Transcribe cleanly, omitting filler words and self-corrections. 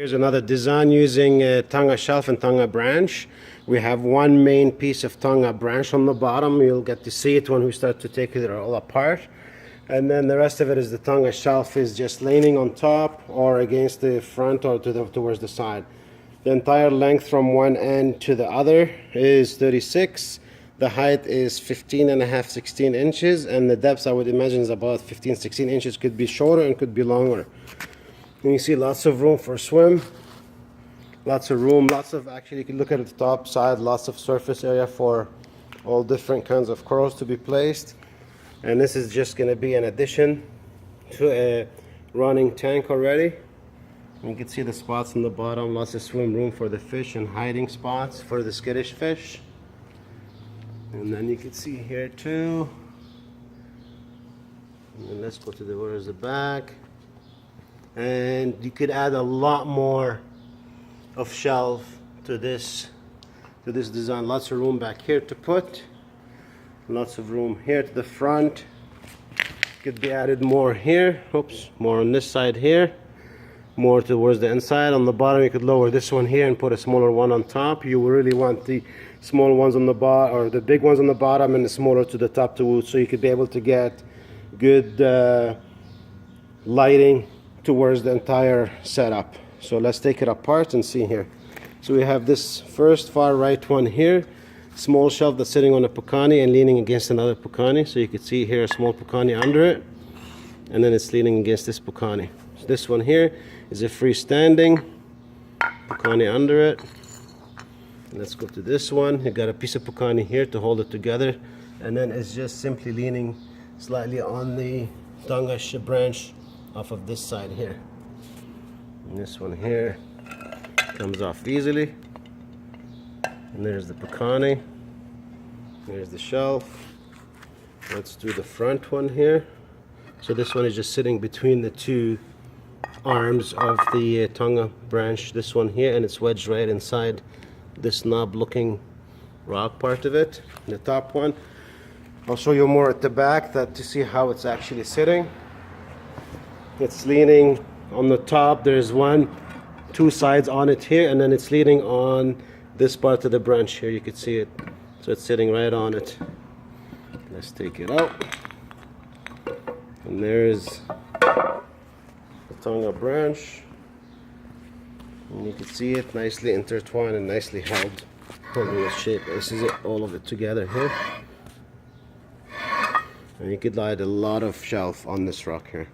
Here's another design using Tonga shelf and Tonga branch. We have one main piece of Tonga branch on the bottom. You'll get to see it when we start to take it all apart. And then the rest of it is the Tonga shelf is just leaning on top or against the front or towards the side. The entire length from one end to the other is 36. The height is 16 inches, and the depth I would imagine is about 16 inches. Could be shorter and could be longer. And you see lots of room for swim, lots of room, actually you can look at the top side, lots of surface area for all different kinds of corals to be placed. And this is just going to be an addition to a running tank already. You can see the spots on the bottom, lots of swim room for the fish and hiding spots for the skittish fish. And then you can see here too. And then let's go to where's the back. And you could add a lot more of shelf to this design. Lots of room back here to put. Lots of room here to the front. Could be added more here. Oops, more on this side here. More towards the inside. On the bottom you could lower this one here and put a smaller one on top. You really want the small ones on the bottom, or the big ones on the bottom and the smaller to the top too, so you could be able to get good lighting towards the entire setup. So let's take it apart and see here. So we have this first far right one here, small shelf that's sitting on a Pukani and leaning against another Pukani. So you can see here a small Pukani under it, and then it's leaning against this Pukani. So this one here is a freestanding Pukani under it. Let's go to this one. You got a piece of Pukani here to hold it together, and then it's just simply leaning slightly on the Tonga branch off of this side here. And this one here comes off easily. And there's the Pukani. There's the shelf. Let's do the front one here. So this one is just sitting between the two arms of the Tonga branch. This one here, and it's wedged right inside this knob looking rock part of it. The top one, I'll show you more at the back to see how it's actually sitting. It's leaning on the top. There's two sides on it here, and then it's leaning on this part of the branch here. You can see it, so it's sitting right on it. Let's take it out, and there's the Tonga branch. And you can see it nicely intertwined and nicely held, holding its shape. This is it, all of it together here. And you could light a lot of shelf on this rock here.